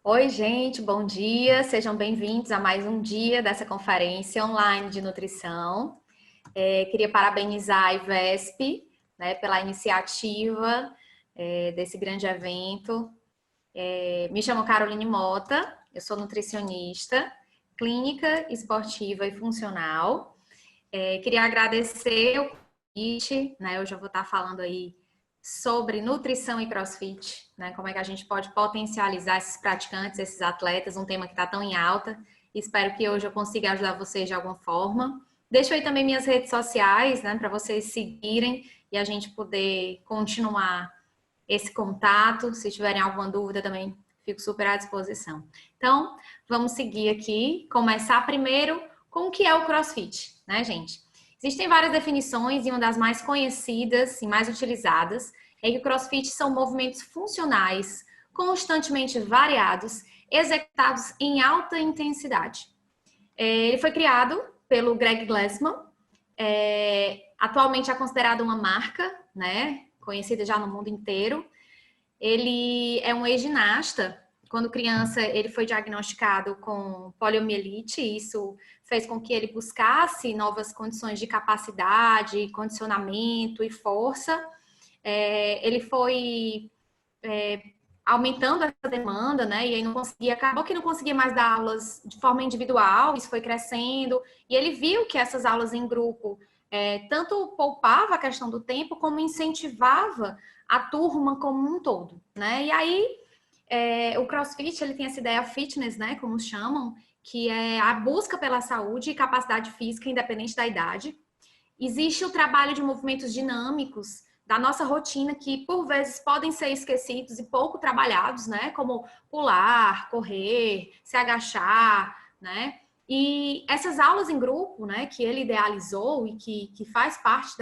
Oi, gente, bom dia. Sejam bem-vindos a mais um dia dessa conferência online de nutrição. Queria parabenizar a IVESP, né, pela iniciativa desse grande evento. Me chamo Caroline Mota, eu sou nutricionista, clínica, esportiva e funcional. Queria agradecer o convite, né? Eu já vou estar falando aí sobre nutrição e CrossFit, né? Como é que a gente pode potencializar esses praticantes, esses atletas, um tema que está tão em alta. Espero que hoje eu consiga ajudar vocês de alguma forma. Deixo aí também minhas redes sociais, né, para vocês seguirem e a gente poder continuar esse contato. Se tiverem alguma dúvida também fico super à disposição. Então, vamos seguir aqui, começar primeiro com o que é o CrossFit, né, gente? Existem várias definições e uma das mais conhecidas e mais utilizadas é que o CrossFit são movimentos funcionais, constantemente variados, executados em alta intensidade. Ele foi criado pelo Greg Glassman, atualmente é considerado uma marca, né, conhecida já no mundo inteiro. Ele é um ex-ginasta. Quando criança, ele foi diagnosticado com poliomielite, e isso fez com que ele buscasse novas condições de capacidade, condicionamento e força. Ele foi aumentando essa demanda, né? E aí acabou que não conseguia mais dar aulas de forma individual, isso foi crescendo, e ele viu que essas aulas em grupo tanto poupava a questão do tempo, como incentivava a turma como um todo, né? E aí o CrossFit, ele tem essa ideia fitness, né, como chamam, que é a busca pela saúde e capacidade física independente da idade. Existe o trabalho de movimentos dinâmicos da nossa rotina que por vezes podem ser esquecidos e pouco trabalhados, né, como pular, correr, se agachar, né? E essas aulas em grupo, né, que ele idealizou e que faz parte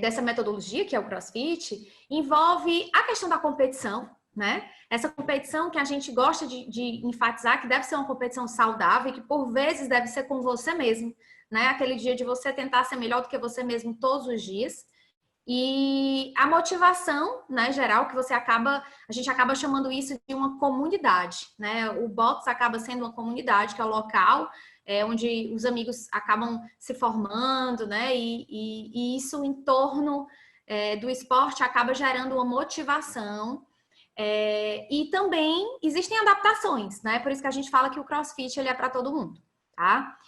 dessa metodologia, que é o CrossFit, envolve a questão da competição, né? Essa competição que a gente gosta de enfatizar, que deve ser uma competição saudável e que por vezes deve ser com você mesmo, né? Aquele dia de você tentar ser melhor do que você mesmo todos os dias. E a motivação, né, geral, que a gente acaba chamando isso de uma comunidade, né? O box acaba sendo uma comunidade, que é o local onde os amigos acabam se formando, né? E isso em torno do esporte acaba gerando uma motivação. E também existem adaptações, né? Por isso que a gente fala que o CrossFit ele é para todo mundo, tá?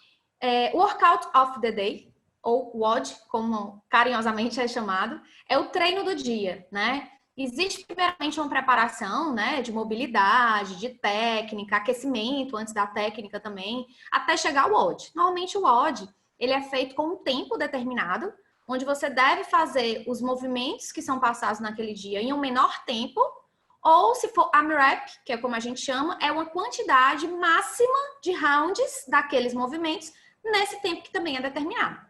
Workout of the Day, ou WOD, como carinhosamente é chamado, é o treino do dia, né? Existe primeiramente uma preparação, né, de mobilidade, de técnica, aquecimento antes da técnica também, até chegar ao WOD. Normalmente o WOD, ele é feito com um tempo determinado, onde você deve fazer os movimentos que são passados naquele dia em um menor tempo, ou se for AMRAP, que é como a gente chama, é uma quantidade máxima de rounds daqueles movimentos nesse tempo que também é determinado.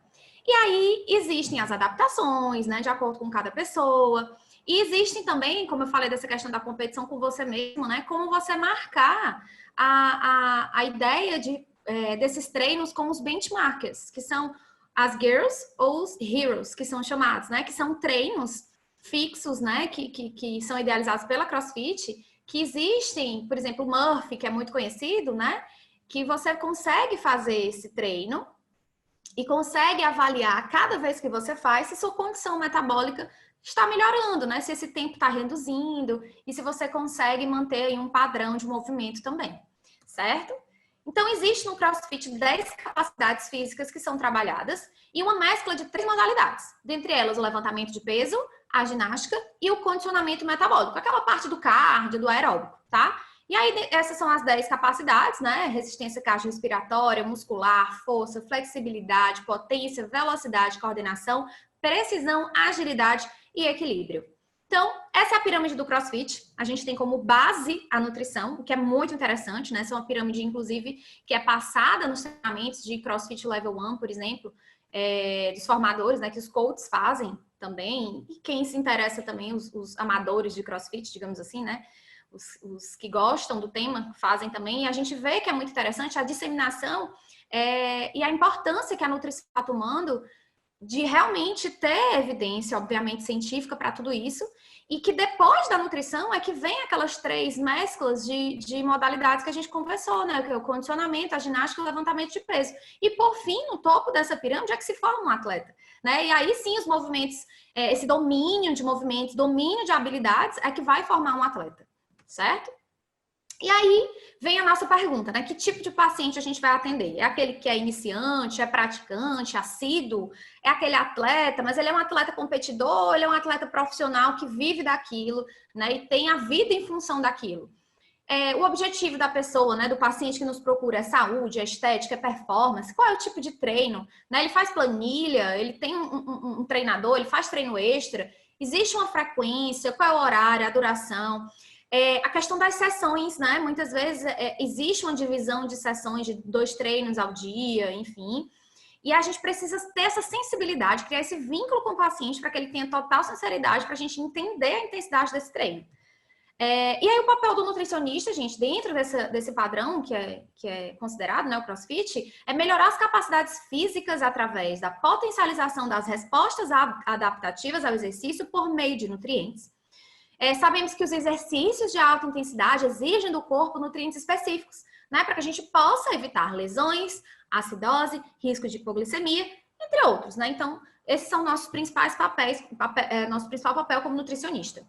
E aí existem as adaptações, né, de acordo com cada pessoa. E existem também, como eu falei dessa questão da competição com você mesmo, né, como você marcar a ideia desses treinos com os benchmarkers, que são as girls ou os heroes, que são chamados, né, que são treinos fixos, né, que são idealizados pela CrossFit, que existem, por exemplo, o Murphy, que é muito conhecido, né, que você consegue fazer esse treino e consegue avaliar cada vez que você faz se sua condição metabólica está melhorando, né? Se esse tempo está reduzindo e se você consegue manter aí um padrão de movimento também, certo? Então, existe no CrossFit 10 capacidades físicas que são trabalhadas e uma mescla de 3 modalidades, dentre elas o levantamento de peso, a ginástica e o condicionamento metabólico, aquela parte do cardio, do aeróbico, tá? E aí, essas são as 10 capacidades, né? Resistência cardiorrespiratória, muscular, força, flexibilidade, potência, velocidade, coordenação, precisão, agilidade e equilíbrio. Então, essa é a pirâmide do CrossFit. A gente tem como base a nutrição, o que é muito interessante, né? Essa é uma pirâmide, inclusive, que é passada nos treinamentos de CrossFit Level 1, por exemplo, dos formadores, né? Que os coaches fazem também. E quem se interessa também, os amadores de CrossFit, digamos assim, né? Os que gostam do tema fazem também, e a gente vê que é muito interessante a disseminação e a importância que a nutrição está tomando de realmente ter evidência, obviamente, científica para tudo isso, e que depois da nutrição é que vem aquelas 3 mesclas de modalidades que a gente conversou, né? Que é o condicionamento, a ginástica e o levantamento de peso. E, por fim, no topo dessa pirâmide é que se forma um atleta, né? E aí sim os movimentos, esse domínio de movimentos, domínio de habilidades é que vai formar um atleta, certo? E aí vem a nossa pergunta, né? Que tipo de paciente a gente vai atender? É aquele que é iniciante, é praticante, assíduo? É aquele atleta, mas ele é um atleta competidor, ele é um atleta profissional que vive daquilo, né? E tem a vida em função daquilo. O objetivo da pessoa, né, do paciente que nos procura é saúde, é estética, é performance. Qual é o tipo de treino? Né? Ele faz planilha, ele tem um treinador, ele faz treino extra. Existe uma frequência, qual é o horário, a duração? A questão das sessões, né? Muitas vezes existe uma divisão de sessões de 2 treinos ao dia, enfim. E a gente precisa ter essa sensibilidade, criar esse vínculo com o paciente para que ele tenha total sinceridade para a gente entender a intensidade desse treino. E aí o papel do nutricionista, gente, dentro desse padrão que é considerado, né, o CrossFit, é melhorar as capacidades físicas através da potencialização das respostas adaptativas ao exercício por meio de nutrientes. Sabemos que os exercícios de alta intensidade exigem do corpo nutrientes específicos, né, para que a gente possa evitar lesões, acidose, risco de hipoglicemia, entre outros, né? Então, esses são nossos principais nosso principal papel como nutricionista.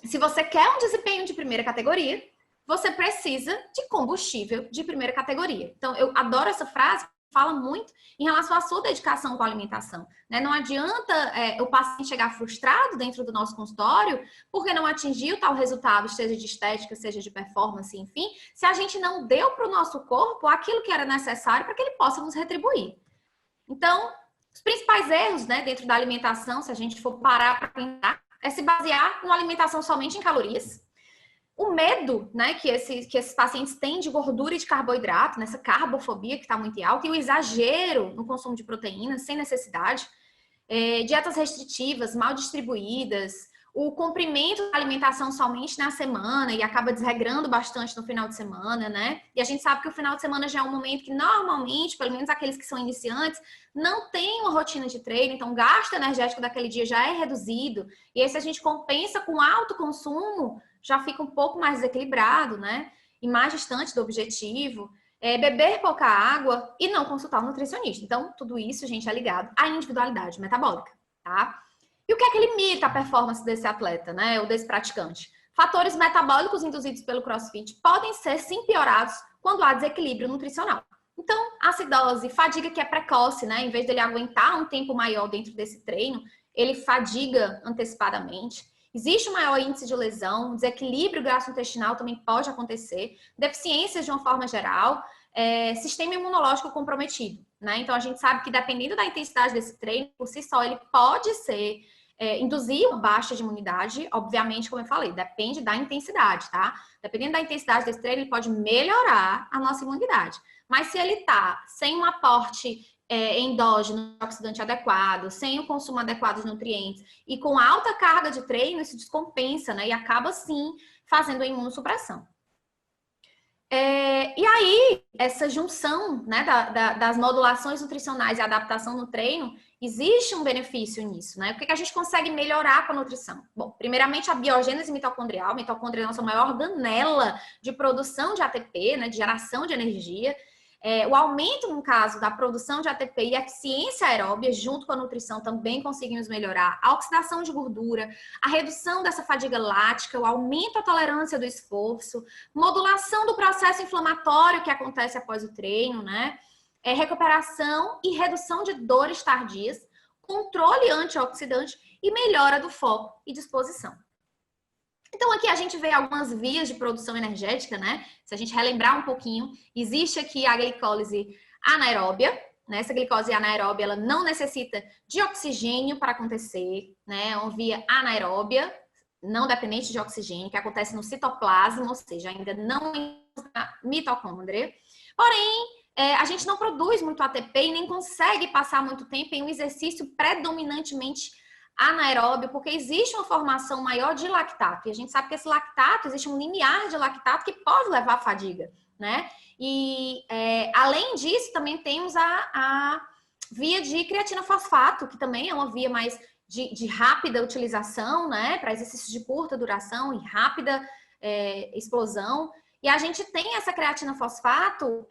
Se você quer um desempenho de primeira categoria, você precisa de combustível de primeira categoria. Então, eu adoro essa frase, fala muito em relação à sua dedicação com a alimentação, né? Não adianta o paciente chegar frustrado dentro do nosso consultório porque não atingiu tal resultado, seja de estética, seja de performance, enfim, se a gente não deu para o nosso corpo aquilo que era necessário para que ele possa nos retribuir. Então, os principais erros, né, dentro da alimentação, se a gente for parar para pensar, é se basear numa alimentação somente em calorias. O medo, né, que esses pacientes têm de gordura e de carboidrato, nessa carbofobia que está muito alta, e o exagero no consumo de proteínas sem necessidade, dietas restritivas, mal distribuídas, o comprimento da alimentação somente na semana e acaba desregrando bastante no final de semana, né? E a gente sabe que o final de semana já é um momento que normalmente, pelo menos aqueles que são iniciantes, não tem uma rotina de treino, então o gasto energético daquele dia já é reduzido. E aí se a gente compensa com alto consumo, já fica um pouco mais desequilibrado, né? E mais distante do objetivo. Beber pouca água e não consultar um nutricionista. Então, tudo isso, gente, é ligado à individualidade metabólica, tá? E o que é que limita a performance desse atleta, né? Ou desse praticante? Fatores metabólicos induzidos pelo CrossFit podem ser, sim, piorados quando há desequilíbrio nutricional. Então, acidose, fadiga que é precoce, né? Em vez dele aguentar um tempo maior dentro desse treino, ele fadiga antecipadamente. Existe um maior índice de lesão, desequilíbrio gastrointestinal também pode acontecer, deficiências de uma forma geral, sistema imunológico comprometido, né? Então, a gente sabe que dependendo da intensidade desse treino, por si só, ele pode ser induzir baixa de imunidade, obviamente, como eu falei, depende da intensidade, tá? Dependendo da intensidade desse treino, ele pode melhorar a nossa imunidade. Mas se ele tá sem um aporte endógeno, oxidante adequado, sem o consumo adequado de nutrientes e com alta carga de treino, isso descompensa, né? E acaba, sim, fazendo a imunossupressão. E aí, essa junção, né, das modulações nutricionais e adaptação no treino, existe um benefício nisso, né? O que a gente consegue melhorar com a nutrição? Bom, primeiramente a biogênese mitocondrial. A mitocôndria é a nossa maior organela de produção de ATP, né, de geração de energia. O aumento, no caso, da produção de ATP e eficiência aeróbia, junto com a nutrição, também conseguimos melhorar a oxidação de gordura, a redução dessa fadiga lática, o aumento da tolerância do esforço, modulação do processo inflamatório que acontece após o treino, né? Recuperação e redução de dores tardias, controle antioxidante e melhora do foco e disposição. Então, aqui a gente vê algumas vias de produção energética, né? Se a gente relembrar um pouquinho, existe aqui a glicólise anaeróbia, né? Essa glicose anaeróbia, ela não necessita de oxigênio para acontecer, né? É uma via anaeróbia, não dependente de oxigênio, que acontece no citoplasma, ou seja, ainda não na mitocôndria. Porém, a gente não produz muito ATP e nem consegue passar muito tempo em um exercício predominantemente anaeróbio, porque existe uma formação maior de lactato. E a gente sabe que esse lactato, existe um limiar de lactato que pode levar à fadiga, né? E, além disso, também temos via de creatina fosfato, que também é uma via mais de rápida utilização, né, para exercícios de curta duração e rápida explosão. E a gente tem essa creatina fosfato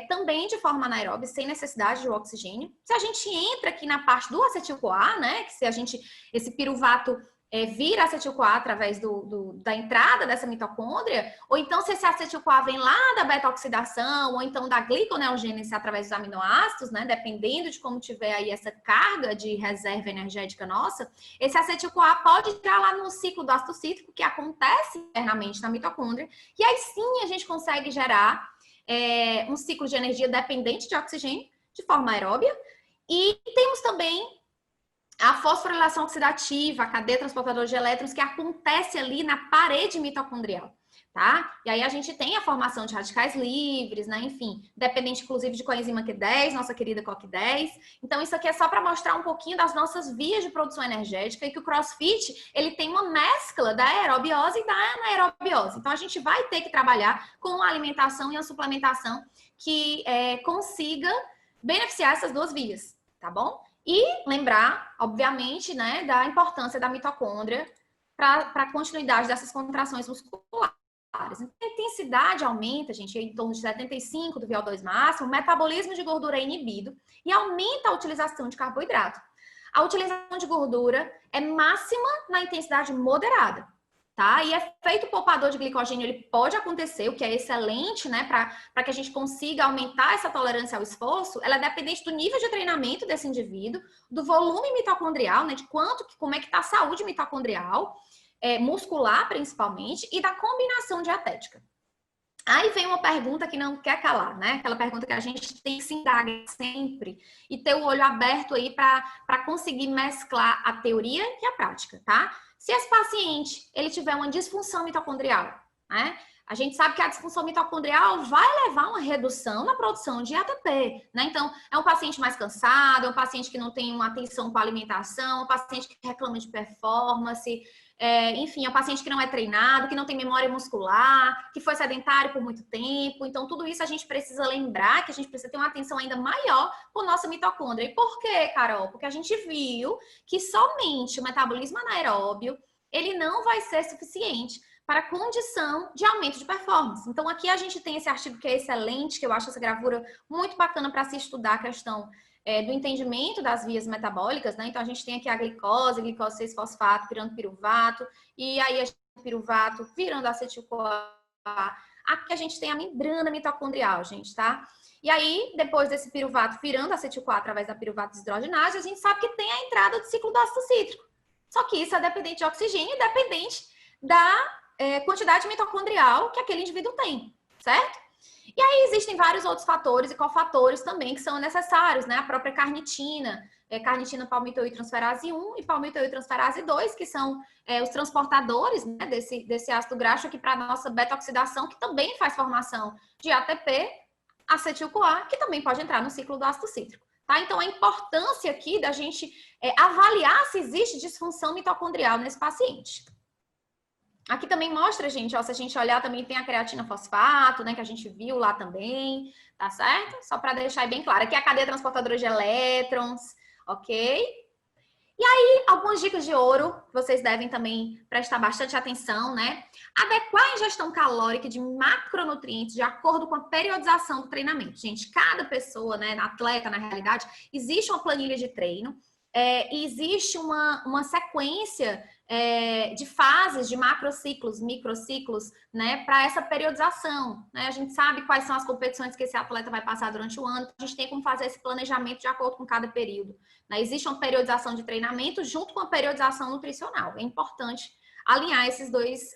também de forma anaeróbica, sem necessidade de oxigênio. Se a gente entra aqui na parte do acetil-CoA, né, que se a gente, esse piruvato vira acetil-CoA através da entrada dessa mitocôndria, ou então se esse acetil-CoA vem lá da beta-oxidação, ou então da gliconeogênese através dos aminoácidos, né, dependendo de como tiver aí essa carga de reserva energética nossa, esse acetil-CoA pode entrar lá no ciclo do ácido cítrico, que acontece internamente na mitocôndria, e aí sim a gente consegue gerar um ciclo de energia dependente de oxigênio, de forma aeróbia, e temos também a fosforilação oxidativa, a cadeia transportadora de elétrons, que acontece ali na parede mitocondrial, tá? E aí a gente tem a formação de radicais livres, né? Enfim, dependente inclusive de coenzima Q10, nossa querida CoQ10. Então isso aqui é só para mostrar um pouquinho das nossas vias de produção energética e que o CrossFit, ele tem uma mescla da aerobiose e da anaerobiose. Então a gente vai ter que trabalhar com uma alimentação e uma suplementação que consiga beneficiar essas duas vias, tá bom? E lembrar, obviamente, né, da importância da mitocôndria para a continuidade dessas contrações musculares. A intensidade aumenta, gente, em torno de 75 do VO2 máximo, o metabolismo de gordura é inibido e aumenta a utilização de carboidrato. A utilização de gordura é máxima na intensidade moderada, tá? E efeito poupador de glicogênio, ele pode acontecer, o que é excelente, né, para que a gente consiga aumentar essa tolerância ao esforço. Ela é dependente do nível de treinamento desse indivíduo, do volume mitocondrial, né, de como é que está a saúde mitocondrial, muscular principalmente, e da combinação dietética. Aí vem uma pergunta que não quer calar, né? Aquela pergunta que a gente tem que se indagar sempre e ter o olho aberto aí para conseguir mesclar a teoria e a prática, tá? Se esse paciente ele tiver uma disfunção mitocondrial, né? A gente sabe que a disfunção mitocondrial vai levar a uma redução na produção de ATP, né? Então, é um paciente mais cansado, é um paciente que não tem uma atenção com a alimentação, é um paciente que reclama de performance, enfim, é um paciente que não é treinado, que não tem memória muscular, que foi sedentário por muito tempo. Então, tudo isso a gente precisa lembrar que a gente precisa ter uma atenção ainda maior com nossa mitocôndria. E por quê, Carol? Porque a gente viu que somente o metabolismo anaeróbio, ele não vai ser suficiente para a condição de aumento de performance. Então, aqui a gente tem esse artigo que é excelente, que eu acho essa gravura muito bacana para se estudar a questão do entendimento das vias metabólicas, né? Então, a gente tem aqui a glicose 6-fosfato virando piruvato, e aí a gente tem piruvato virando acetil-CoA. Aqui a gente tem a membrana mitocondrial, gente, tá? E aí, depois desse piruvato virando acetil-CoA através da piruvato desidrogenase, a gente sabe que tem a entrada do ciclo do ácido cítrico. Só que isso é dependente de oxigênio e dependente da quantidade mitocondrial que aquele indivíduo tem, certo? E aí existem vários outros fatores e cofatores também que são necessários, né? A própria carnitina, carnitina palmitoiltransferase 1 e palmitoiltransferase 2, que são os transportadores, né, desse ácido graxo aqui para a nossa beta-oxidação, que também faz formação de ATP, acetil-CoA, que também pode entrar no ciclo do ácido cítrico. Tá? Então, a importância aqui da gente avaliar se existe disfunção mitocondrial nesse paciente. Aqui também mostra, gente, ó, se a gente olhar, também tem a creatina fosfato, né, que a gente viu lá também, tá certo? Só para deixar bem claro. Aqui é a cadeia transportadora de elétrons, ok? E aí, algumas dicas de ouro, que vocês devem também prestar bastante atenção, né? Adequar a ingestão calórica de macronutrientes de acordo com a periodização do treinamento. Gente, cada pessoa, né, atleta, na realidade, existe uma planilha de treino, e existe uma sequência de fases, de macrociclos, microciclos, né, para essa periodização, né? A gente sabe quais são as competições que esse atleta vai passar durante o ano, a gente tem como fazer esse planejamento de acordo com cada período, né? Existe uma periodização de treinamento junto com a periodização nutricional, é importante alinhar esses dois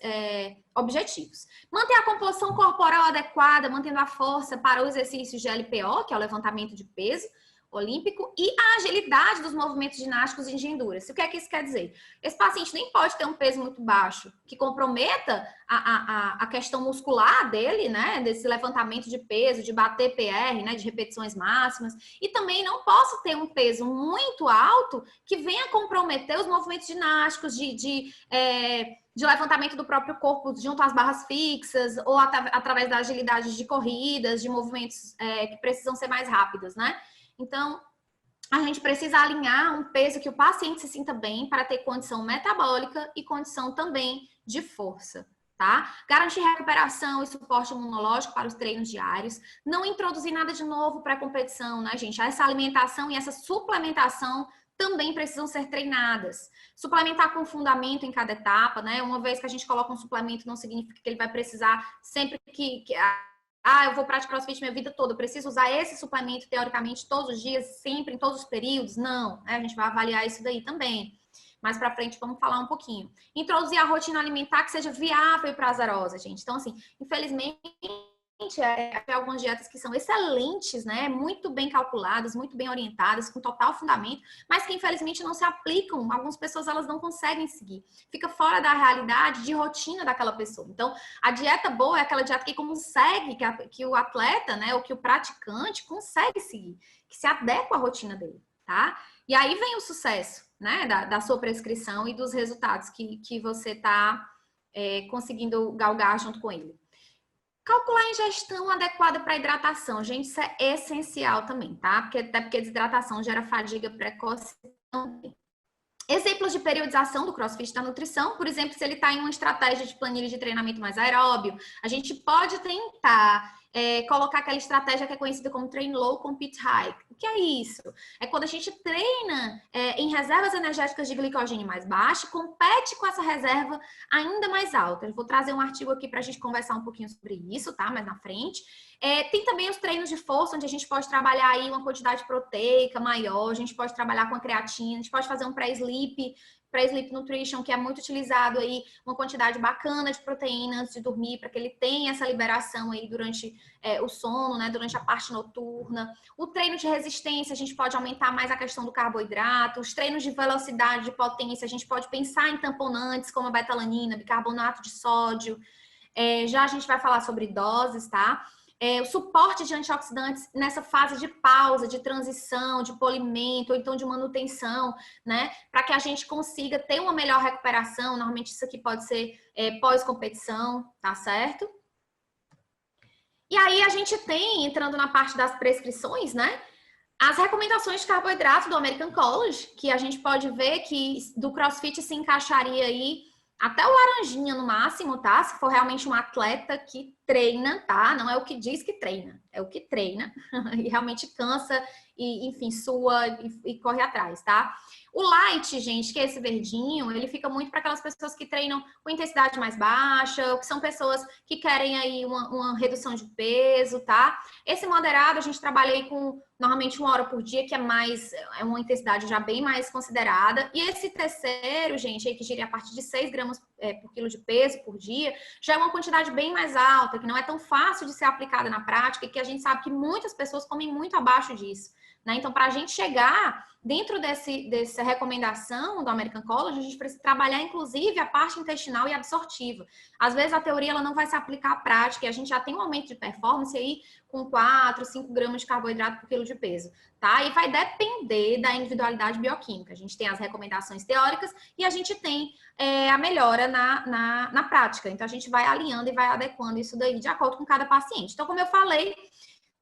objetivos. Manter a composição corporal adequada, mantendo a força para os exercícios de LPO, que é o levantamento de peso olímpico, e a agilidade dos movimentos ginásticos de endurance. O que é que isso quer dizer? Esse paciente nem pode ter um peso muito baixo, que comprometa a questão muscular dele, né? Desse levantamento de peso, de bater PR, né? De repetições máximas. E também não posso ter um peso muito alto que venha comprometer os movimentos ginásticos de levantamento do próprio corpo junto às barras fixas ou através da agilidade de corridas, de movimentos que precisam ser mais rápidos, né? Então, a gente precisa alinhar um peso que o paciente se sinta bem para ter condição metabólica e condição também de força, tá? Garantir recuperação e suporte imunológico para os treinos diários. Não introduzir nada de novo para a competição, né, gente? Essa alimentação e essa suplementação também precisam ser treinadas. Suplementar com fundamento em cada etapa, né? Uma vez que a gente coloca um suplemento, não significa que ele vai precisar sempre que eu vou praticar CrossFit minha vida toda, eu preciso usar esse suplemento teoricamente todos os dias, sempre, em todos os períodos? Não, né? A gente vai avaliar isso daí também. Mais pra frente vamos falar um pouquinho. Introduzir a rotina alimentar que seja viável e prazerosa, gente. Então, assim, infelizmente, tem algumas dietas que são excelentes, né? Muito bem calculadas, muito bem orientadas, com total fundamento, mas que infelizmente não se aplicam. Algumas pessoas elas não conseguem seguir. Fica fora da realidade de rotina daquela pessoa. Então, a dieta boa é aquela dieta que consegue, que o atleta, né, ou que o praticante consegue seguir, que se adequa à rotina dele, tá? E aí vem o sucesso, né, da sua prescrição e dos resultados que você está conseguindo galgar junto com ele. Calcular a ingestão adequada para hidratação. Gente, isso é essencial também, tá? Até porque desidratação gera fadiga precoce também. Exemplos de periodização do CrossFit da nutrição, por exemplo, se ele está em uma estratégia de planilha de treinamento mais aeróbio, a gente pode tentar colocar aquela estratégia que é conhecida como train low, compete high. O que é isso? É quando a gente treina em reservas energéticas de glicogênio mais baixo, compete com essa reserva ainda mais alta. Eu vou trazer um artigo aqui para a gente conversar um pouquinho sobre isso, tá? Mais na frente. Tem também os treinos de força, onde a gente pode trabalhar aí uma quantidade proteica maior, a gente pode trabalhar com a creatina, a gente pode fazer um pré-sleep nutrition, que é muito utilizado aí, uma quantidade bacana de proteína antes de dormir, para que ele tenha essa liberação aí durante o sono, né, durante a parte noturna. O treino de resistência, a gente pode aumentar mais a questão do carboidrato. Os treinos de velocidade, de potência, a gente pode pensar em tamponantes, como a betalanina, bicarbonato de sódio. Já a gente vai falar sobre doses, tá? O suporte de antioxidantes nessa fase de pausa, de transição, de polimento, ou então de manutenção, né? Para que a gente consiga ter uma melhor recuperação. Normalmente isso aqui pode ser pós-competição, tá certo? E aí a gente tem, entrando na parte das prescrições, né? As recomendações de carboidrato do American College, que a gente pode ver que do CrossFit se encaixaria aí até o laranjinha no máximo, tá? Se for realmente um atleta que treina, tá? Não é o que diz que treina, é o que treina e realmente cansa e, enfim, sua e corre atrás, tá? O light, gente, que é esse verdinho, ele fica muito para aquelas pessoas que treinam com intensidade mais baixa, ou que são pessoas que querem aí uma redução de peso, tá? Esse moderado, a gente trabalha aí com normalmente 1 hora por dia, que é uma intensidade já bem mais considerada. E esse terceiro, gente, aí que gira a partir de 6 gramas por quilo de peso por dia, já é uma quantidade bem mais alta, que não é tão fácil de ser aplicada na prática, e que a gente sabe que muitas pessoas comem muito abaixo disso, né? Então, para a gente chegar dentro dessa recomendação do American College, a gente precisa trabalhar, inclusive, a parte intestinal e absortiva. Às vezes, a teoria ela não vai se aplicar à prática, e a gente já tem um aumento de performance aí com 4, 5 gramas de carboidrato por quilo de peso, tá? E vai depender da individualidade bioquímica. A gente tem as recomendações teóricas e a gente tem a melhora na prática. Então, a gente vai alinhando e vai adequando isso daí de acordo com cada paciente. Então, como eu falei,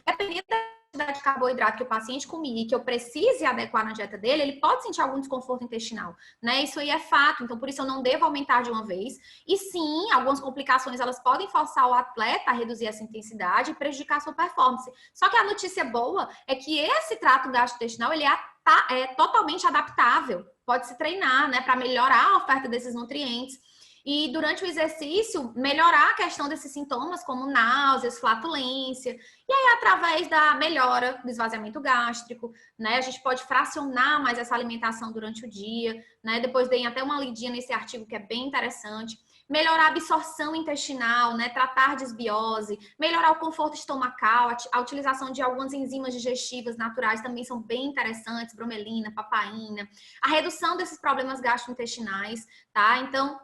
dependendo da quantidade de carboidrato que o paciente come e que eu precise adequar na dieta dele, ele pode sentir algum desconforto intestinal, né? Isso aí é fato, então por isso eu não devo aumentar de uma vez. E sim, algumas complicações elas podem forçar o atleta a reduzir essa intensidade e prejudicar a sua performance. Só que a notícia boa é que esse trato gastrointestinal, ele é totalmente adaptável, pode se treinar, né, para melhorar a oferta desses nutrientes. E durante o exercício, melhorar a questão desses sintomas, como náuseas, flatulência. E aí, através da melhora do esvaziamento gástrico, né? A gente pode fracionar mais essa alimentação durante o dia, né? Depois deem até uma lidinha nesse artigo que é bem interessante. Melhorar a absorção intestinal, né? Tratar desbiose, melhorar o conforto estomacal, a utilização de algumas enzimas digestivas naturais também são bem interessantes, bromelina, papaina. A redução desses problemas gastrointestinais, tá? Então,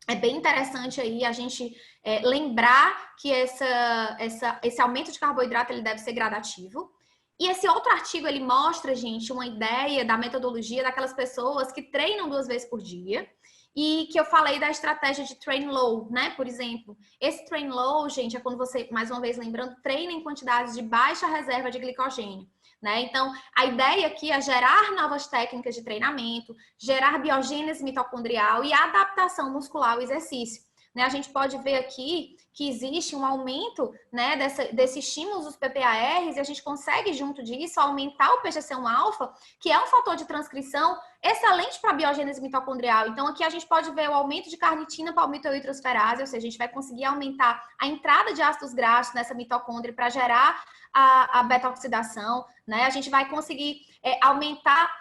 é bem interessante aí a gente lembrar que esse aumento de carboidrato ele deve ser gradativo. E esse outro artigo, ele mostra, gente, uma ideia da metodologia daquelas pessoas que treinam 2 vezes por dia. E que eu falei da estratégia de train low, né? Por exemplo, esse train low, gente, é quando você, mais uma vez lembrando, treina em quantidades de baixa reserva de glicogênio. né? Então, a ideia aqui é gerar novas técnicas de treinamento, gerar biogênese mitocondrial e adaptação muscular ao exercício. Né? A gente pode ver aqui que existe um aumento, né, desse estímulo dos PPARs e a gente consegue, junto disso, aumentar o PGC1-alfa, que é um fator de transcrição excelente para a biogênese mitocondrial. Então, aqui a gente pode ver o aumento de carnitina palmitoitrosferase, ou seja, a gente vai conseguir aumentar a entrada de ácidos graxos nessa mitocôndria para gerar a beta-oxidação, né? A gente vai conseguir aumentar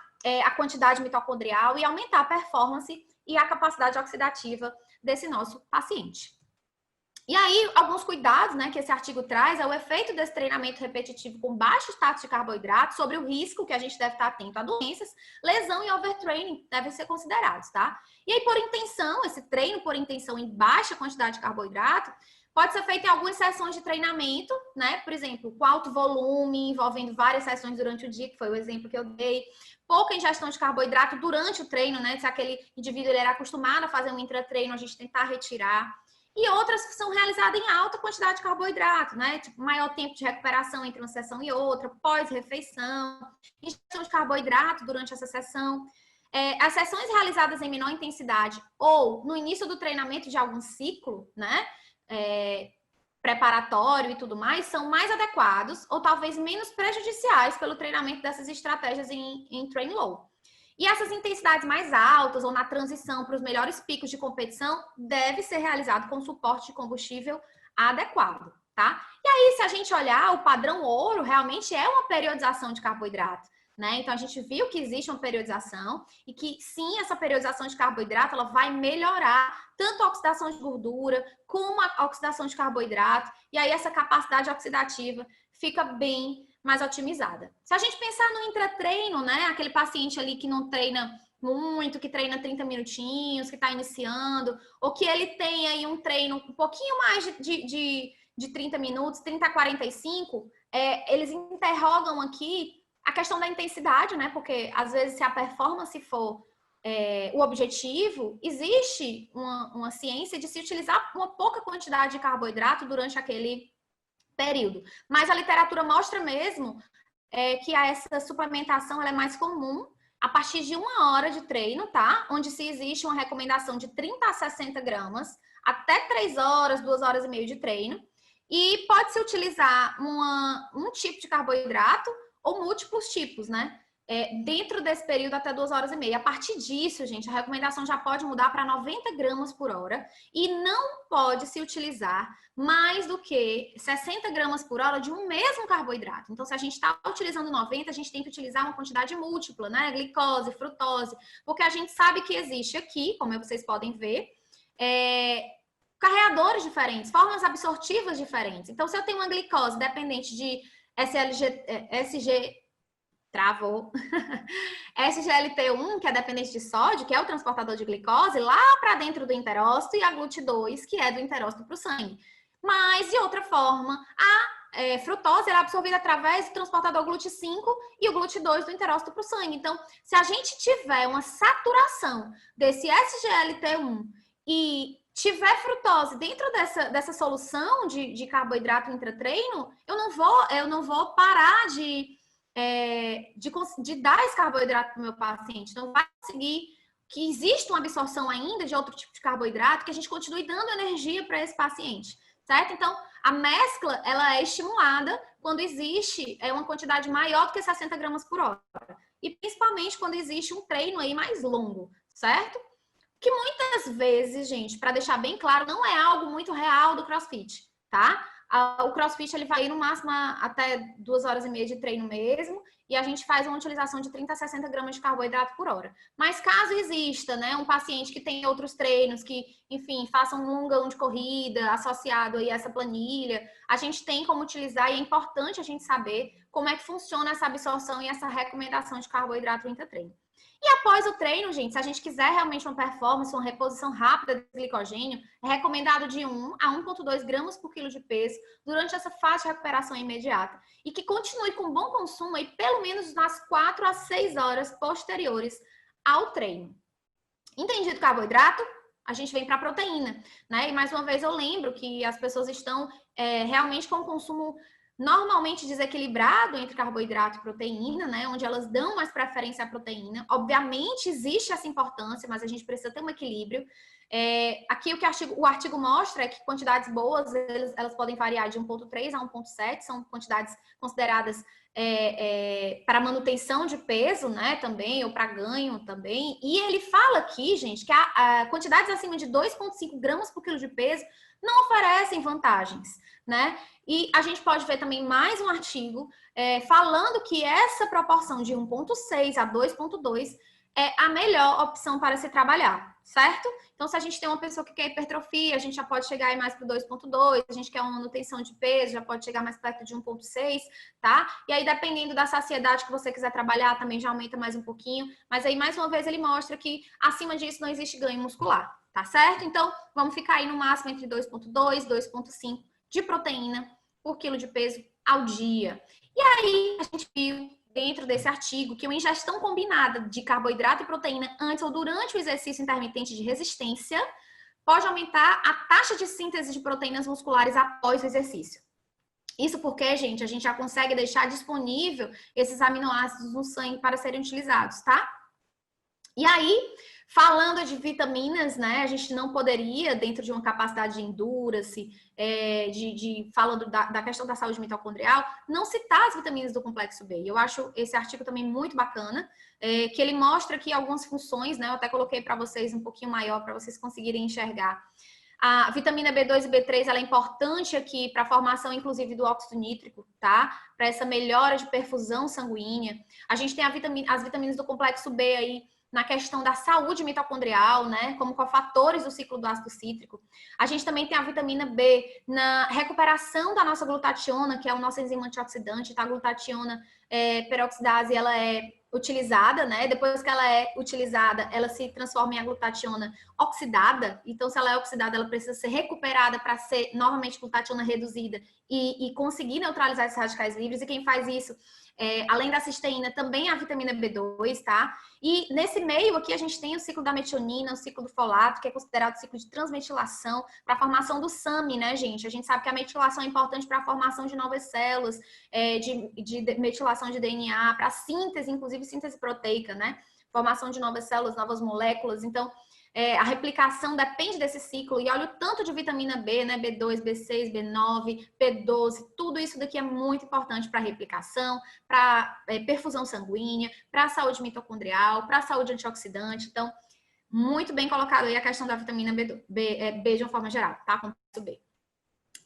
a quantidade mitocondrial e aumentar a performance e a capacidade oxidativa desse nosso paciente. E aí, alguns cuidados, né, que esse artigo traz é o efeito desse treinamento repetitivo com baixo status de carboidrato sobre o risco que a gente deve estar atento a doenças, lesão e overtraining devem ser considerados, tá? E aí, por intenção, esse treino por intenção em baixa quantidade de carboidrato pode ser feito em algumas sessões de treinamento, né? Por exemplo, com alto volume, envolvendo várias sessões durante o dia, que foi o exemplo que eu dei. Pouca ingestão de carboidrato durante o treino, né? Se aquele indivíduo ele era acostumado a fazer um intratreino, a gente tentar retirar. E outras que são realizadas em alta quantidade de carboidrato, né? Tipo, maior tempo de recuperação entre uma sessão e outra, pós-refeição, ingestão de carboidrato durante essa sessão. As sessões realizadas em menor intensidade ou no início do treinamento de algum ciclo, né? Preparatório e tudo mais, são mais adequados ou talvez menos prejudiciais pelo treinamento dessas estratégias em train low. E essas intensidades mais altas ou na transição para os melhores picos de competição deve ser realizado com suporte de combustível adequado, tá? E aí, se a gente olhar, o padrão ouro realmente é uma periodização de carboidrato, né? Então, a gente viu que existe uma periodização e que, sim, essa periodização de carboidrato, ela vai melhorar tanto a oxidação de gordura como a oxidação de carboidrato. E aí, essa capacidade oxidativa fica bem mais otimizada. Se a gente pensar no intratreino, né? Aquele paciente ali que não treina muito, que treina 30 minutinhos, que está iniciando, ou que ele tem aí um treino um pouquinho mais de 30 minutos, 30 a 45, eles interrogam aqui a questão da intensidade, né? Porque às vezes se a performance for o objetivo, existe uma ciência de se utilizar uma pouca quantidade de carboidrato durante aquele período. Mas a literatura mostra mesmo que essa suplementação ela é mais comum a partir de 1 hora de treino, tá? Onde se existe uma recomendação de 30 a 60 gramas, até 3 horas, 2 horas e meia de treino. E pode-se utilizar um tipo de carboidrato ou múltiplos tipos, né? Dentro desse período até 2 horas e meia. A partir disso, gente, a recomendação já pode mudar para 90 gramas por hora e não pode se utilizar mais do que 60 gramas por hora de um mesmo carboidrato. Então, se a gente está utilizando 90, a gente tem que utilizar uma quantidade múltipla, né? Glicose, frutose, porque a gente sabe que existe aqui, como vocês podem ver, carreadores diferentes, formas absortivas diferentes. Então, se eu tenho uma glicose dependente de SGLT1, que é dependente de sódio, que é o transportador de glicose, lá para dentro do enterócito, e a GLUT2, que é do enterócito para o sangue. Mas, de outra forma, a frutose é absorvida através do transportador GLUT5 e o GLUT2 do enterócito para o sangue. Então, se a gente tiver uma saturação desse SGLT1 e tiver frutose dentro dessa solução de carboidrato intratreino, eu não vou parar de dar esse carboidrato para o meu paciente. Então, vai conseguir que exista uma absorção ainda de outro tipo de carboidrato, que a gente continue dando energia para esse paciente, certo? Então, a mescla, ela é estimulada quando existe uma quantidade maior do que 60 gramas por hora. E principalmente quando existe um treino aí mais longo, certo? Que muitas vezes, gente, para deixar bem claro, não é algo muito real do CrossFit, tá? O CrossFit ele vai ir no máximo até 2 horas e meia de treino mesmo, e a gente faz uma utilização de 30 a 60 gramas de carboidrato por hora. Mas caso exista, né, um paciente que tem outros treinos, que, enfim, faça um longão de corrida associado aí a essa planilha, a gente tem como utilizar e é importante a gente saber como é que funciona essa absorção e essa recomendação de carboidrato no intra-treino. E após o treino, gente, se a gente quiser realmente uma performance, uma reposição rápida de glicogênio, é recomendado de 1 a 1,2 gramas por quilo de peso durante essa fase de recuperação imediata. E que continue com bom consumo aí pelo menos nas 4 a 6 horas posteriores ao treino. Entendido o carboidrato? A gente vem para a proteína, né? E mais uma vez eu lembro que as pessoas estão realmente com um consumo normalmente desequilibrado entre carboidrato e proteína, né? Onde elas dão mais preferência à proteína. Obviamente, existe essa importância, mas a gente precisa ter um equilíbrio. Aqui o artigo mostra é que quantidades boas, elas podem variar de 1,3 a 1,7, são quantidades consideradas para manutenção de peso, né, também, ou para ganho também. E ele fala aqui, gente, que a quantidades acima de 2,5 gramas por quilo de peso não oferecem vantagens, né? E a gente pode ver também mais um artigo falando que essa proporção de 1,6 a 2,2 é a melhor opção para se trabalhar, certo? Então, se a gente tem uma pessoa que quer hipertrofia, a gente já pode chegar aí mais para o 2,2, a gente quer uma manutenção de peso, já pode chegar mais perto de 1,6, tá? E aí, dependendo da saciedade que você quiser trabalhar, também já aumenta mais um pouquinho. Mas aí, mais uma vez, ele mostra que acima disso não existe ganho muscular, tá certo? Então, vamos ficar aí no máximo entre 2,2 e 2,5 de proteína por quilo de peso ao dia. E aí, a gente viu dentro desse artigo que uma ingestão combinada de carboidrato e proteína antes ou durante o exercício intermitente de resistência pode aumentar a taxa de síntese de proteínas musculares após o exercício. Isso porque, gente, a gente já consegue deixar disponível esses aminoácidos no sangue para serem utilizados, tá? E aí, falando de vitaminas, né, a gente não poderia, dentro de uma capacidade de endurance, falando da questão da saúde mitocondrial, não citar as vitaminas do complexo B. Eu acho esse artigo também muito bacana, que ele mostra aqui algumas funções, né, eu até coloquei para vocês um pouquinho maior, para vocês conseguirem enxergar. A vitamina B2 e B3, ela é importante aqui para a formação, inclusive, do óxido nítrico, tá? Para essa melhora de perfusão sanguínea. A gente tem as vitaminas do complexo B aí, na questão da saúde mitocondrial, né, como cofatores do ciclo do ácido cítrico. A gente também tem a vitamina B na recuperação da nossa glutationa, que é o nosso enzima antioxidante, tá? A glutationa peroxidase, ela é utilizada, né? Depois que ela é utilizada, ela se transforma em a glutationa oxidada. Então, se ela é oxidada, ela precisa ser recuperada para ser novamente glutationa reduzida e conseguir neutralizar esses radicais livres. E quem faz isso, além da cisteína, também a vitamina B2, tá? E nesse meio aqui a gente tem o ciclo da metionina, o ciclo do folato, que é considerado o ciclo de transmetilação para a formação do SAMe, né, gente? A gente sabe que a metilação é importante para a formação de novas células, de metilação de DNA, para a síntese, inclusive síntese proteica, né? Formação de novas células, novas moléculas. Então, a replicação depende desse ciclo. E olha o tanto de vitamina B, né? B2, B6, B9, B12, tudo isso daqui é muito importante para a replicação, para perfusão sanguínea, para a saúde mitocondrial, para a saúde antioxidante. Então, muito bem colocado aí a questão da vitamina B de uma forma geral, tá? Complexo B.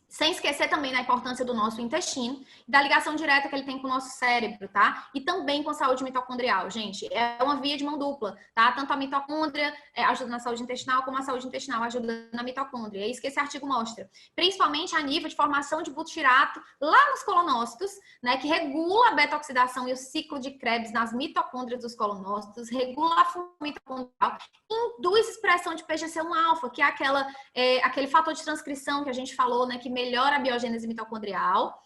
Sem esquecer também da importância do nosso intestino e da ligação direta que ele tem com o nosso cérebro, tá? E também com a saúde mitocondrial, gente. É uma via de mão dupla, tá? Tanto a mitocôndria ajuda na saúde intestinal, como a saúde intestinal ajuda na mitocôndria. É isso que esse artigo mostra. Principalmente a nível de formação de butirato lá nos colonócitos, né? Que regula a beta-oxidação e o ciclo de Krebs nas mitocôndrias dos colonócitos, regula a função mitocondrial, induz expressão de PGC1-alfa, que é aquele fator de transcrição que a gente falou, né? Que melhora a biogênese mitocondrial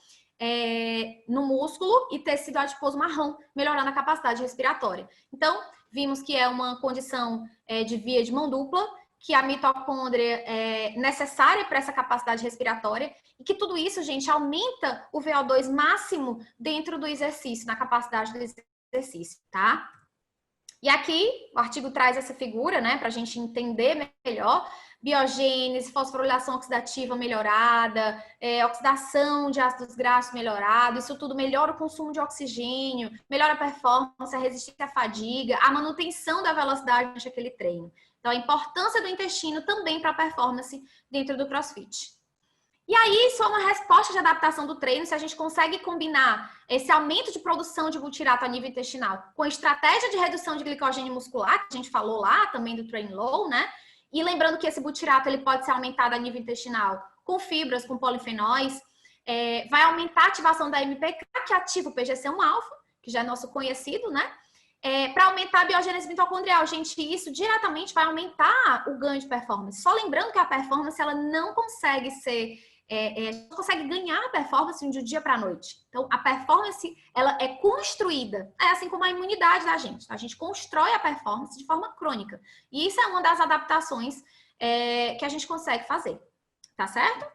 no músculo e tecido adiposo marrom, melhorando a capacidade respiratória. Então, vimos que é uma condição de via de mão dupla, que a mitocôndria é necessária para essa capacidade respiratória e que tudo isso, gente, aumenta o VO2 máximo dentro do exercício, na capacidade do exercício, tá? E aqui, o artigo traz essa figura, né, para a gente entender melhor. Biogênese, fosforilação oxidativa melhorada, oxidação de ácidos graxos melhorado, isso tudo melhora o consumo de oxigênio, melhora a performance, a resistência à fadiga, a manutenção da velocidade durante aquele treino. Então, a importância do intestino também para a performance dentro do CrossFit. E aí, isso é uma resposta de adaptação do treino, se a gente consegue combinar esse aumento de produção de butirato a nível intestinal com a estratégia de redução de glicogênio muscular, que a gente falou lá também do Train Low, né? E lembrando que esse butirato ele pode ser aumentado a nível intestinal com fibras, com polifenóis, vai aumentar a ativação da MPK, que ativa o PGC1-alfa, que já é nosso conhecido, né? Para aumentar a biogênese mitocondrial. Gente, isso diretamente vai aumentar o ganho de performance. Só lembrando que a performance ela não consegue ser... não consegue ganhar a performance de um dia para a noite. Então, a performance ela é construída. É assim como a imunidade da gente. A gente constrói a performance de forma crônica. E isso é uma das adaptações que a gente consegue fazer. Tá certo?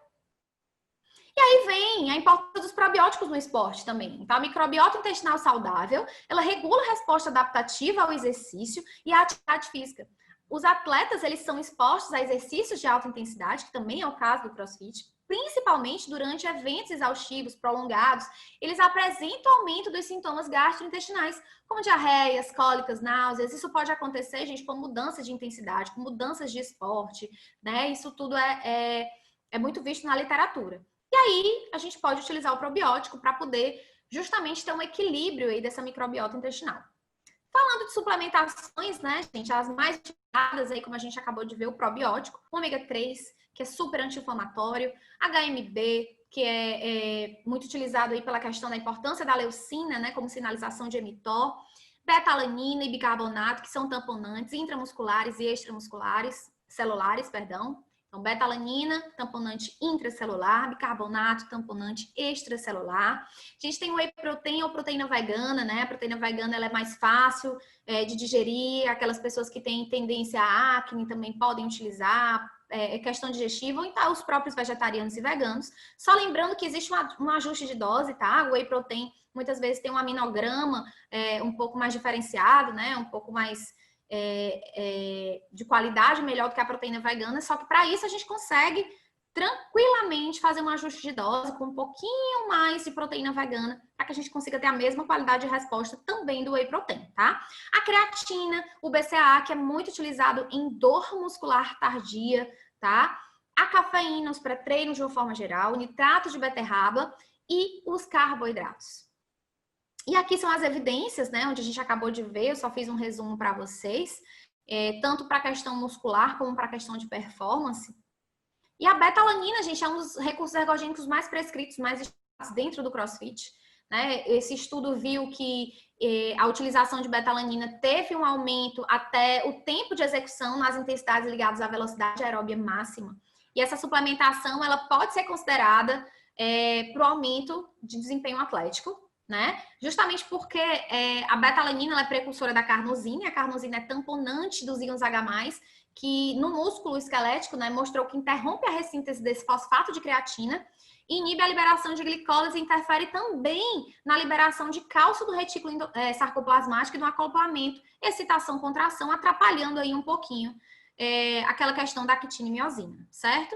E aí vem a importância dos probióticos no esporte também. Então, a microbiota intestinal saudável, ela regula a resposta adaptativa ao exercício e à atividade física. Os atletas, eles são expostos a exercícios de alta intensidade, que também é o caso do CrossFit, principalmente durante eventos exaustivos, prolongados, eles apresentam aumento dos sintomas gastrointestinais, como diarreias, cólicas, náuseas. Isso pode acontecer, gente, com mudança de intensidade, com mudanças de esporte, né? Isso tudo é muito visto na literatura. E aí, a gente pode utilizar o probiótico para poder justamente ter um equilíbrio aí dessa microbiota intestinal. Falando de suplementações, né, gente, as mais utilizadas aí, como a gente acabou de ver, o probiótico, o ômega 3, que é super anti-inflamatório, HMB, que é muito utilizado aí pela questão da importância da leucina, né, como sinalização de mTOR, beta-alanina e bicarbonato, que são tamponantes intramusculares e extramusculares, celulares, perdão. Então, beta-alanina, tamponante intracelular, bicarbonato, tamponante extracelular. A gente tem o whey protein ou proteína vegana, né? A proteína vegana ela é mais fácil de digerir, aquelas pessoas que têm tendência à acne também podem utilizar, questão digestiva, ou então os próprios vegetarianos e veganos. Só lembrando que existe um ajuste de dose, tá? O whey protein muitas vezes tem um aminograma um pouco mais diferenciado, né? Um pouco mais de qualidade melhor do que a proteína vegana, só que para isso a gente consegue tranquilamente fazer um ajuste de dose com um pouquinho mais de proteína vegana, para que a gente consiga ter a mesma qualidade de resposta também do whey protein, tá? A creatina, o BCAA, que é muito utilizado em dor muscular tardia, tá? A cafeína, os pré-treinos de uma forma geral, o nitrato de beterraba e os carboidratos. E aqui são as evidências, né, onde a gente acabou de ver, eu só fiz um resumo para vocês, tanto para a questão muscular como para a questão de performance. E a beta-alanina, gente, é um dos recursos ergogênicos mais prescritos, mais estudados dentro do CrossFit, né? Esse estudo viu que a utilização de beta-alanina teve um aumento até o tempo de execução nas intensidades ligadas à velocidade aeróbia máxima. E essa suplementação, ela pode ser considerada para o aumento de desempenho atlético, né? Justamente porque a beta-alanina é precursora da carnosina, e a carnosina é tamponante dos íons H+, que no músculo esquelético, né, mostrou que interrompe a ressíntese desse fosfato de creatina, inibe a liberação de glicólise e interfere também na liberação de cálcio do retículo sarcoplasmático e no acoplamento, excitação, contração, atrapalhando aí um pouquinho aquela questão da actina e miosina, certo?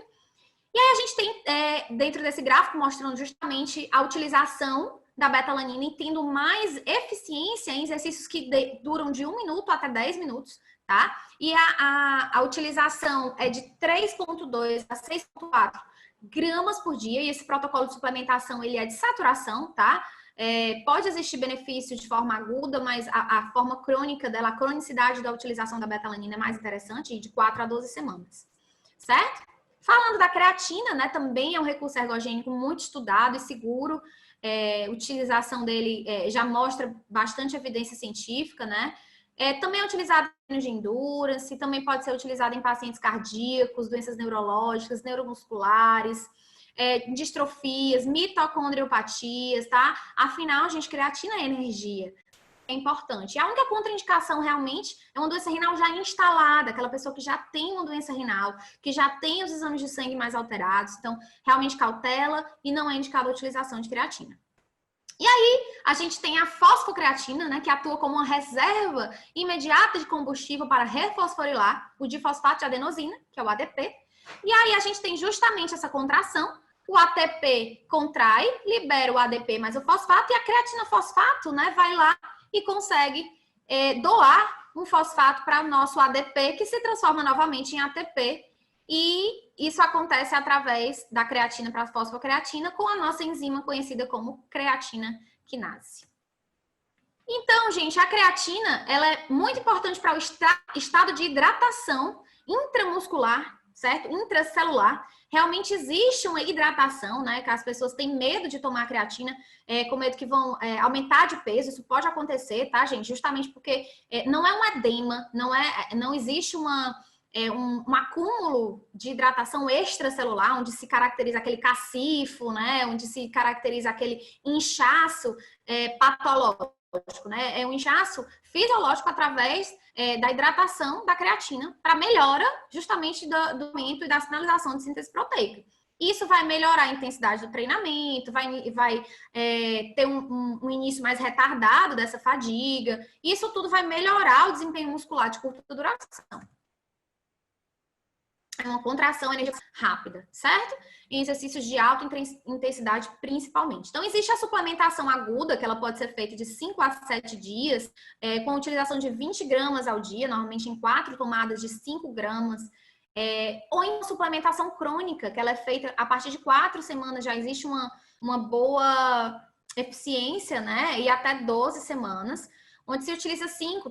E aí a gente tem, dentro desse gráfico, mostrando justamente a utilização da beta-alanina e tendo mais eficiência em exercícios que duram de 1 minuto até 10 minutos, tá? E a utilização é de 3,2 a 6,4 gramas por dia, e esse protocolo de suplementação, ele é de saturação, tá? Pode existir benefício de forma aguda, mas a forma crônica dela, a cronicidade da utilização da beta-alanina é mais interessante, de 4 a 12 semanas, certo? Falando da creatina, né, também é um recurso ergogênico muito estudado e seguro. A utilização dele já mostra bastante evidência científica, né? Também é utilizado em de endurance, também pode ser utilizado em pacientes cardíacos, doenças neurológicas, neuromusculares, distrofias, mitocondriopatias, tá? Afinal, gente, creatina é energia. É importante. A única contraindicação realmente é uma doença renal já instalada, aquela pessoa que já tem uma doença renal, que já tem os exames de sangue mais alterados. Então, realmente cautela e não é indicada a utilização de creatina. E aí, a gente tem a fosfocreatina, né, que atua como uma reserva imediata de combustível para refosforilar o difosfato de adenosina, que é o ADP. E aí, a gente tem justamente essa contração. O ATP contrai, libera o ADP mais o fosfato, e a creatina fosfato, né, vai lá e consegue doar um fosfato para o nosso ADP, que se transforma novamente em ATP, e isso acontece através da creatina para a fosfocreatina com a nossa enzima conhecida como creatina quinase. Então, gente, a creatina ela é muito importante para o estado de hidratação intramuscular, certo? Intracelular. Realmente existe uma hidratação, né? Que as pessoas têm medo de tomar creatina, com medo que vão aumentar de peso. Isso pode acontecer, tá, gente? Justamente porque não é um edema, não existe um acúmulo de hidratação extracelular, onde se caracteriza aquele cacifo, né? Onde se caracteriza aquele inchaço patológico. Né? É um inchaço fisiológico através da hidratação da creatina para melhora justamente do aumento e da sinalização de síntese proteica. Isso vai melhorar a intensidade do treinamento, vai ter um início mais retardado dessa fadiga. Isso tudo vai melhorar o desempenho muscular de curta duração. É uma contração energética rápida, certo? Em exercícios de alta intensidade, principalmente. Então, existe a suplementação aguda, que ela pode ser feita de 5 a 7 dias, com a utilização de 20 gramas ao dia, normalmente em 4 tomadas de 5 gramas. Ou em suplementação crônica, que ela é feita a partir de 4 semanas, já existe uma boa eficiência, né? E até 12 semanas, onde se utiliza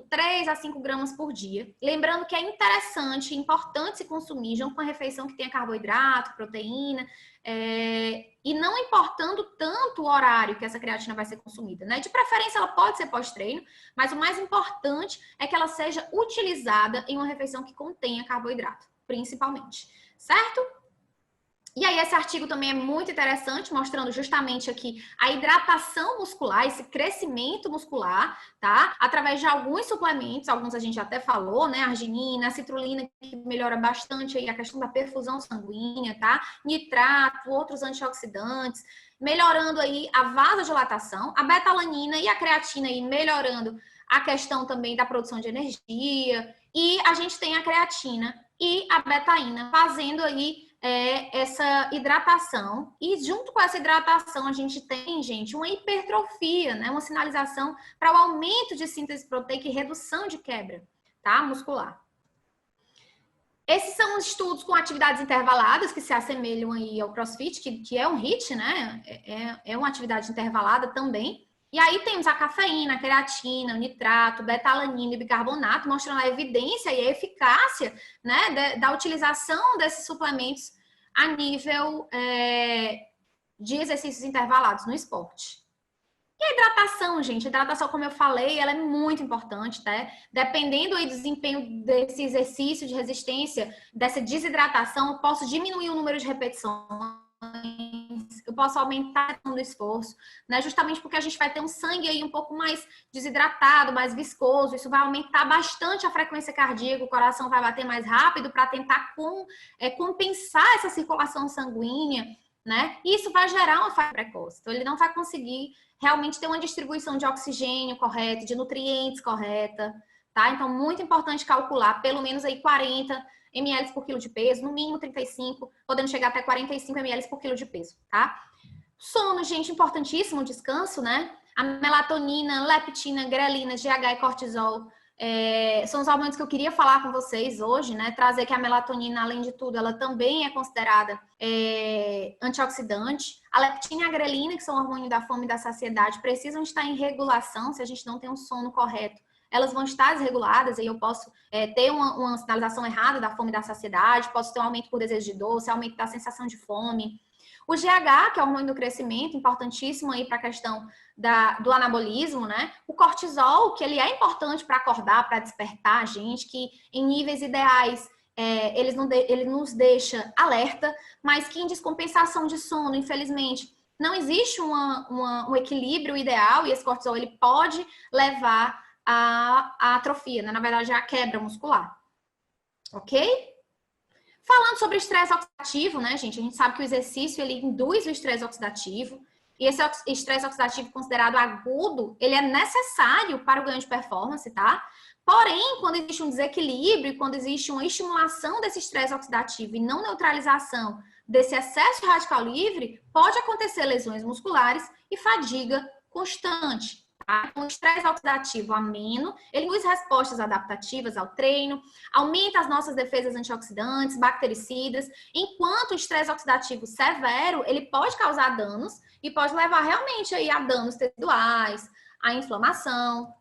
3 a 5 gramas por dia. Lembrando que é interessante e importante se consumir junto com a refeição que tenha carboidrato, proteína, e não importando tanto o horário que essa creatina vai ser consumida, né? De preferência, ela pode ser pós-treino, mas o mais importante é que ela seja utilizada em uma refeição que contenha carboidrato, principalmente, certo? E aí esse artigo também é muito interessante, mostrando justamente aqui a hidratação muscular, esse crescimento muscular, tá? Através de alguns suplementos, alguns a gente até falou, né? Arginina, a citrulina, que melhora bastante aí a questão da perfusão sanguínea, tá? Nitrato, outros antioxidantes, melhorando aí a vasodilatação, a betalanina e a creatina aí melhorando a questão também da produção de energia. E a gente tem a creatina e a betaína fazendo aí essa hidratação, e junto com essa hidratação a gente tem, gente, uma hipertrofia, né? Uma sinalização para o aumento de síntese proteica e redução de quebra, tá? Muscular. Esses são os estudos com atividades intervaladas que se assemelham aí ao CrossFit, que é um HIIT, né? É uma atividade intervalada também. E aí temos a cafeína, a creatina, o nitrato, betalanina e bicarbonato, mostrando a evidência e a eficácia, né, da utilização desses suplementos a nível de exercícios intervalados no esporte. E a hidratação, gente, a hidratação, como eu falei, ela é muito importante, tá? Dependendo aí do desempenho desse exercício de resistência, dessa desidratação, eu posso diminuir o número de repetições, eu posso aumentar o esforço, né? Justamente porque a gente vai ter um sangue aí um pouco mais desidratado, mais viscoso, isso vai aumentar bastante a frequência cardíaca, o coração vai bater mais rápido para tentar compensar essa circulação sanguínea, né? E isso vai gerar uma falha precoce, então ele não vai conseguir realmente ter uma distribuição de oxigênio correta, de nutrientes correta, tá? Então, muito importante calcular pelo menos aí 40 ml por quilo de peso, no mínimo 35, podendo chegar até 45 ml por quilo de peso, tá? Sono, gente, importantíssimo, descanso, né? A melatonina, leptina, grelina, GH e cortisol são os hormônios que eu queria falar com vocês hoje, né? Trazer que a melatonina, além de tudo, ela também é considerada antioxidante. A leptina e a grelina, que são hormônios da fome e da saciedade, precisam estar em regulação se a gente não tem um sono correto. Elas vão estar desreguladas, aí eu posso ter uma sinalização errada da fome e da saciedade, posso ter um aumento por desejo de doce, aumento da sensação de fome. O GH, que é o hormônio do crescimento, importantíssimo aí para a questão do anabolismo, né? O cortisol, que ele é importante para acordar, para despertar a gente, que em níveis ideais ele nos deixa alerta, mas que em descompensação de sono, infelizmente, não existe um equilíbrio ideal, e esse cortisol ele pode levar a atrofia, né? Na verdade, a quebra muscular. Ok? Falando sobre estresse oxidativo, né, gente? A gente sabe que o exercício, ele induz o estresse oxidativo. E esse estresse oxidativo considerado agudo, ele é necessário para o ganho de performance, tá? Porém, quando existe um desequilíbrio, quando existe uma estimulação desse estresse oxidativo e não neutralização desse excesso de radical livre, pode acontecer lesões musculares e fadiga constante. O estresse oxidativo ameno, ele induz respostas adaptativas ao treino, aumenta as nossas defesas antioxidantes, bactericidas, enquanto o estresse oxidativo severo, ele pode causar danos e pode levar realmente aí a danos teciduais, a inflamação.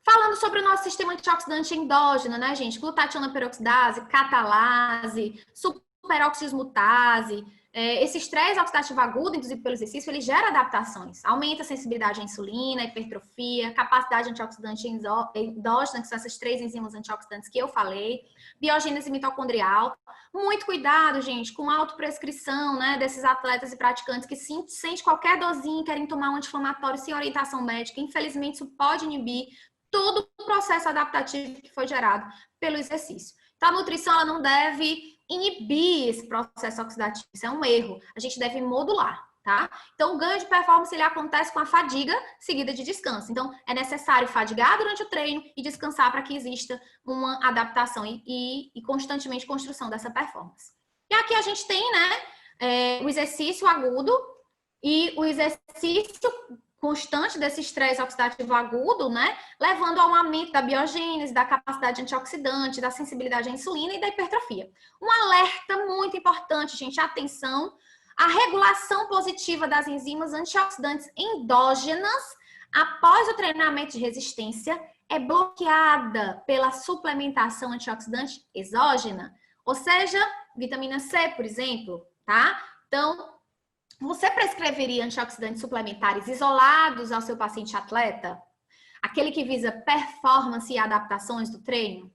Falando sobre o nosso sistema antioxidante endógeno, né, gente? Glutationa peroxidase, catalase, superoxidismutase. Esse estresse oxidativo agudo induzido pelo exercício, ele gera adaptações. Aumenta a sensibilidade à insulina, hipertrofia, capacidade antioxidante endógena, que são essas 3 enzimas antioxidantes que eu falei, biogênese mitocondrial. Muito cuidado, gente, com a autoprescrição, né, desses atletas e praticantes que sente qualquer dorzinha e querem tomar um anti-inflamatório sem orientação médica. Infelizmente, isso pode inibir todo o processo adaptativo que foi gerado pelo exercício. Então, a nutrição ela não deve inibir esse processo oxidativo. Isso é um erro. A gente deve modular, tá? Então, o ganho de performance ele acontece com a fadiga seguida de descanso. Então, é necessário fadigar durante o treino e descansar para que exista uma adaptação e constantemente construção dessa performance. E aqui a gente tem, né, o exercício agudo e o exercício constante desse estresse oxidativo agudo, né, levando ao aumento da biogênese, da capacidade antioxidante, da sensibilidade à insulina e da hipertrofia. Um alerta muito importante, gente, atenção, a regulação positiva das enzimas antioxidantes endógenas após o treinamento de resistência é bloqueada pela suplementação antioxidante exógena, ou seja, vitamina C, por exemplo, tá? Então, você prescreveria antioxidantes suplementares isolados ao seu paciente atleta? Aquele que visa performance e adaptações do treino?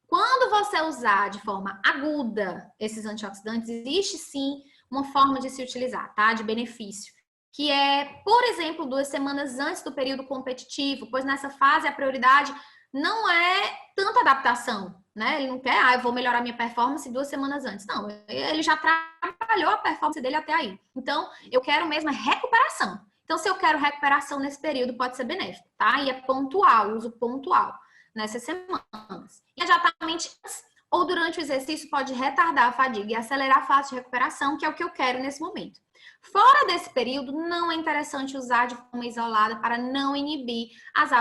Quando você usar de forma aguda esses antioxidantes, existe sim uma forma de se utilizar, tá? De benefício. Que é, por exemplo, 2 semanas antes do período competitivo, pois nessa fase a prioridade não é tanta adaptação, né? Ele não quer, eu vou melhorar minha performance 2 semanas antes. Não, ele já trabalhou a performance dele até aí. Então, eu quero mesmo recuperação. Então, se eu quero recuperação nesse período, pode ser benéfico, tá? E é pontual, uso pontual nessas semanas. Imediatamente antes ou durante o exercício pode retardar a fadiga e acelerar a fase de recuperação, que é o que eu quero nesse momento. Fora desse período, não é interessante usar de forma isolada para não inibir as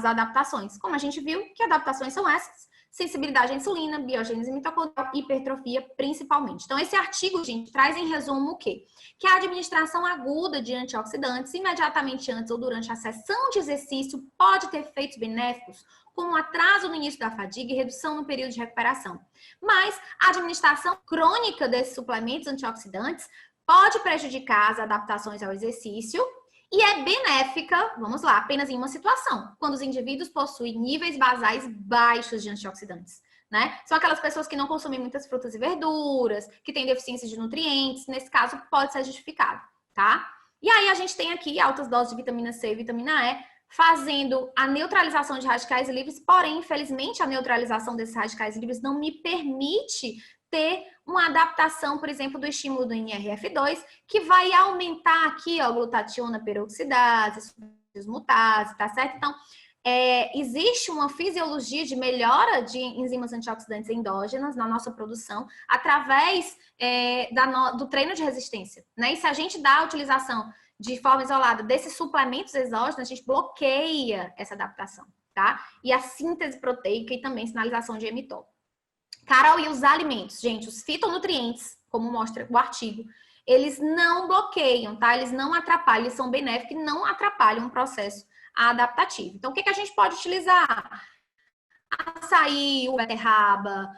adaptações. Como a gente viu, que adaptações são essas? Sensibilidade à insulina, biogênese mitocondrial, hipertrofia principalmente. Então, esse artigo, gente, traz em resumo o quê? Que a administração aguda de antioxidantes imediatamente antes ou durante a sessão de exercício pode ter efeitos benéficos, como atraso no início da fadiga e redução no período de recuperação. Mas a administração crônica desses suplementos antioxidantes pode prejudicar as adaptações ao exercício e é benéfica, vamos lá, apenas em uma situação, quando os indivíduos possuem níveis basais baixos de antioxidantes, né? São aquelas pessoas que não consomem muitas frutas e verduras, que têm deficiência de nutrientes, nesse caso pode ser justificado, tá? E aí a gente tem aqui altas doses de vitamina C e vitamina E, fazendo a neutralização de radicais livres, porém, infelizmente, a neutralização desses radicais livres não me permite ter uma adaptação, por exemplo, do estímulo do NRF2, que vai aumentar aqui, ó, glutationa peroxidase, mutase, tá certo? Então, existe uma fisiologia de melhora de enzimas antioxidantes endógenas na nossa produção através do treino de resistência, né? E se a gente dá a utilização de forma isolada desses suplementos exógenos, a gente bloqueia essa adaptação, tá? E a síntese proteica e também sinalização de mTOR. Carol, e os alimentos? Gente, os fitonutrientes, como mostra o artigo, eles não bloqueiam, tá? Eles não atrapalham, eles são benéficos e não atrapalham o processo adaptativo. Então, o que a gente pode utilizar? Açaí, o beterraba,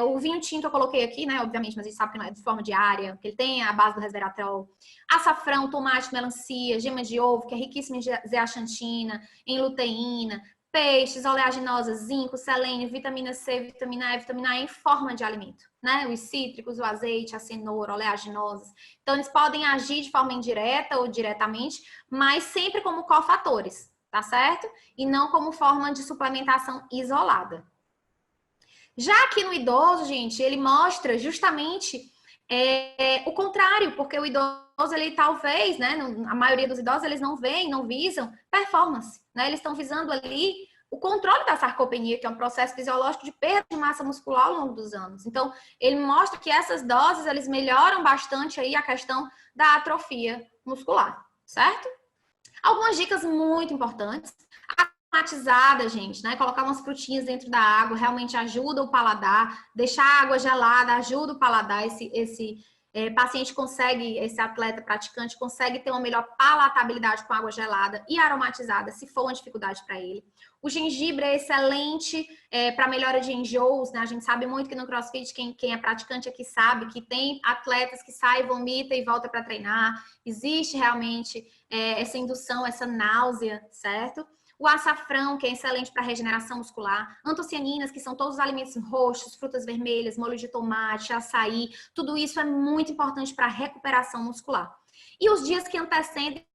o vinho tinto eu coloquei aqui, né? Obviamente, mas a gente sabe que não é de forma diária, que ele tem a base do resveratrol. Açafrão, tomate, melancia, gema de ovo, que é riquíssimo em zeaxantina, em luteína, peixes, oleaginosas, zinco, selênio, vitamina C, vitamina E, vitamina A em forma de alimento, né? Os cítricos, o azeite, a cenoura, oleaginosas. Então, eles podem agir de forma indireta ou diretamente, mas sempre como cofatores, tá certo? E não como forma de suplementação isolada. Já aqui no idoso, gente, ele mostra justamente o contrário, porque o idoso, ele talvez, né, a maioria dos idosos, eles não veem, não visam performance, né? Eles estão visando ali o controle da sarcopenia, que é um processo fisiológico de perda de massa muscular ao longo dos anos. Então, ele mostra que essas doses, eles melhoram bastante aí a questão da atrofia muscular, certo? Algumas dicas muito importantes. Aromatizada, gente, né? Colocar umas frutinhas dentro da água realmente ajuda o paladar. Deixar a água gelada ajuda o paladar. Esse paciente consegue, esse atleta praticante consegue ter uma melhor palatabilidade com água gelada e aromatizada, se for uma dificuldade para ele. O gengibre é excelente para melhora de enjoos, né? A gente sabe muito que no CrossFit, quem é praticante aqui sabe que tem atletas que saem, vomitam e voltam para treinar. Existe realmente essa indução, essa náusea, certo? O açafrão, que é excelente para regeneração muscular. Antocianinas, que são todos os alimentos roxos, frutas vermelhas, molho de tomate, açaí. Tudo isso é muito importante para a recuperação muscular. E os dias que antecedem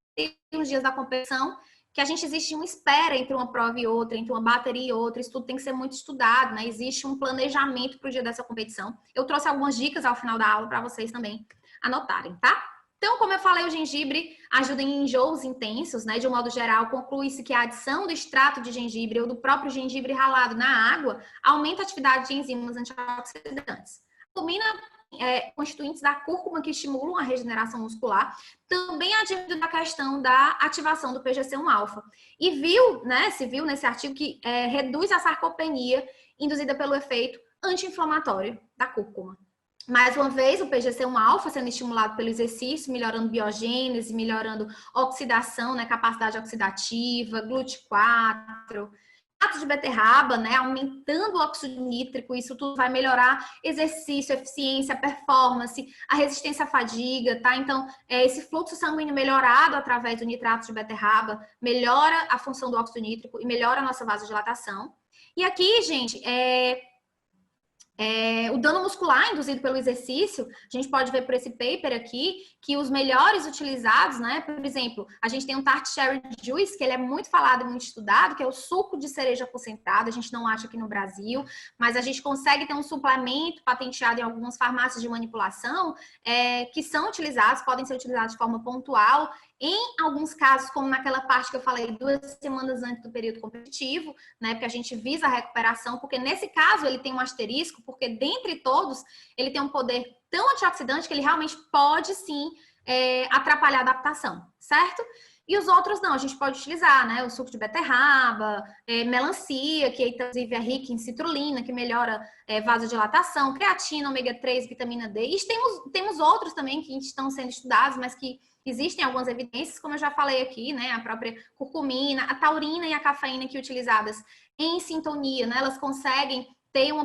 os dias da competição, que a gente existe uma espera entre uma prova e outra, entre uma bateria e outra, isso tudo tem que ser muito estudado, né? Existe um planejamento para o dia dessa competição. Eu trouxe algumas dicas ao final da aula para vocês também anotarem, tá? Então, como eu falei, o gengibre ajuda em enjoos intensos, né? De um modo geral, conclui-se que a adição do extrato de gengibre ou do próprio gengibre ralado na água aumenta a atividade de enzimas antioxidantes. Combina constituintes da cúrcuma que estimulam a regeneração muscular, também advindo da questão da ativação do PGC1-alfa. E se viu nesse artigo que reduz a sarcopenia induzida pelo efeito anti-inflamatório da cúrcuma. Mais uma vez, o PGC1-alfa sendo estimulado pelo exercício, melhorando biogênese, melhorando oxidação, né, capacidade oxidativa, GLUT4, extrato de beterraba, né, aumentando o óxido nítrico, isso tudo vai melhorar exercício, eficiência, performance, a resistência à fadiga, tá? Então, esse fluxo sanguíneo melhorado através do nitrato de beterraba melhora a função do óxido nítrico e melhora a nossa vasodilatação. E aqui, gente, o dano muscular induzido pelo exercício, a gente pode ver por esse paper aqui, que os melhores utilizados, né? Por exemplo, a gente tem um tart cherry juice, que ele é muito falado e muito estudado, que é o suco de cereja concentrado, a gente não acha aqui no Brasil, mas a gente consegue ter um suplemento patenteado em algumas farmácias de manipulação, que são utilizados, podem ser utilizados de forma pontual, em alguns casos, como naquela parte que eu falei, 2 semanas antes do período competitivo, né? Porque a gente visa a recuperação, porque nesse caso ele tem um asterisco, porque dentre todos ele tem um poder tão antioxidante que ele realmente pode sim atrapalhar a adaptação, certo? E os outros não, a gente pode utilizar, né? O suco de beterraba, melancia, que inclusive é rica em citrulina, que melhora vasodilatação, creatina, ômega 3, vitamina D. E temos outros também que estão sendo estudados, mas que existem algumas evidências, como eu já falei aqui, né? A própria curcumina, a taurina e a cafeína que utilizadas em sintonia, né? Elas conseguem ter uma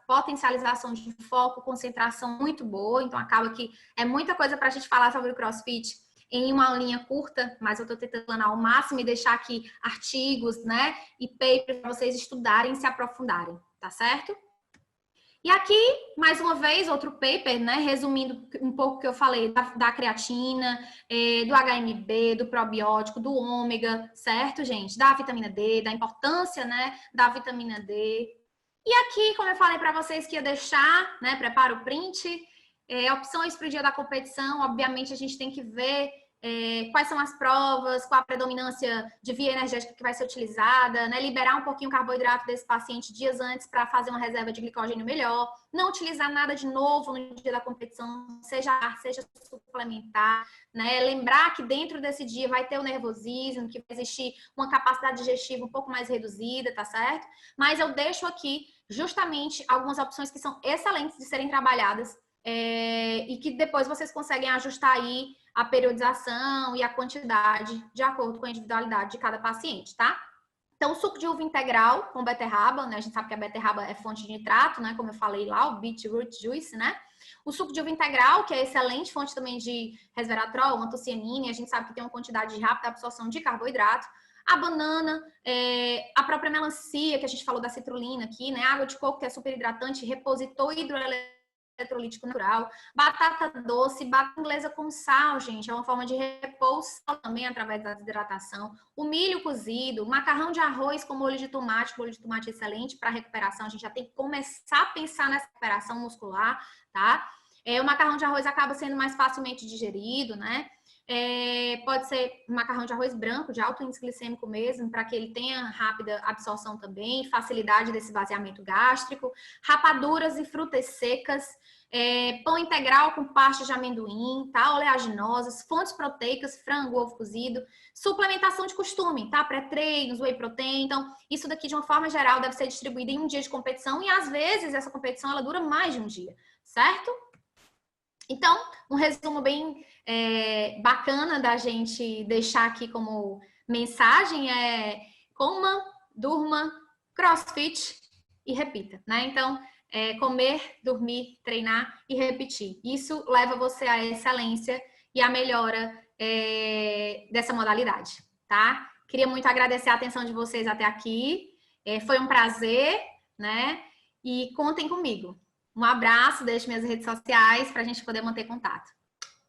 potencialização de foco, concentração muito boa. Então, acaba que é muita coisa para a gente falar sobre o CrossFit em uma linha curta, mas eu estou tentando planar ao máximo e deixar aqui artigos, né? E papers para vocês estudarem e se aprofundarem, tá certo? E aqui, mais uma vez, outro paper, né, resumindo um pouco o que eu falei da creatina, do HMB, do probiótico, do ômega, certo, gente? Da vitamina D, da importância, né, da vitamina D. E aqui, como eu falei para vocês que ia deixar, né, prepara o print, opções para o dia da competição, obviamente a gente tem que ver quais são as provas, qual a predominância de via energética que vai ser utilizada, né? Liberar um pouquinho o carboidrato desse paciente dias antes para fazer uma reserva de glicogênio melhor, não utilizar nada de novo no dia da competição, seja suplementar, né? Lembrar que dentro desse dia vai ter o nervosismo, que vai existir uma capacidade digestiva um pouco mais reduzida, tá certo? Mas eu deixo aqui justamente algumas opções que são excelentes de serem trabalhadas e que depois vocês conseguem ajustar aí a periodização e a quantidade de acordo com a individualidade de cada paciente, tá? Então, suco de uva integral com beterraba, né? A gente sabe que a beterraba é fonte de nitrato, né? Como eu falei lá, o beetroot juice, né? O suco de uva integral, que é excelente fonte também de resveratrol, antocianina, e a gente sabe que tem uma quantidade de rápida absorção de carboidrato. A banana, a própria melancia, que a gente falou da citrulina aqui, né? Água de coco, que é super hidratante, repositor hidroeletrolítico natural, batata doce, batata inglesa com sal, gente, é uma forma de repor sal também através da desidratação, o milho cozido, macarrão de arroz com molho de tomate excelente para recuperação, a gente já tem que começar a pensar nessa recuperação muscular, tá? O macarrão de arroz acaba sendo mais facilmente digerido, né? Pode ser um macarrão de arroz branco, de alto índice glicêmico mesmo, para que ele tenha rápida absorção também, facilidade desse esvaziamento gástrico, rapaduras e frutas secas, pão integral com pastas de amendoim, tá? Oleaginosas, fontes proteicas, frango, ovo cozido, suplementação de costume, tá? Pré-treinos, whey protein. Então, isso daqui, de uma forma geral, deve ser distribuído em um dia de competição e, às vezes, essa competição ela dura mais de um dia, certo? Então, um resumo bem bacana da gente deixar aqui como mensagem é: coma, durma, CrossFit e repita, né? Então, comer, dormir, treinar e repetir. Isso leva você à excelência e à melhora dessa modalidade, tá? Queria muito agradecer a atenção de vocês até aqui. Foi um prazer, né? E contem comigo. Um abraço, deixe minhas redes sociais para a gente poder manter contato.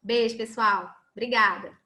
Beijo, pessoal. Obrigada.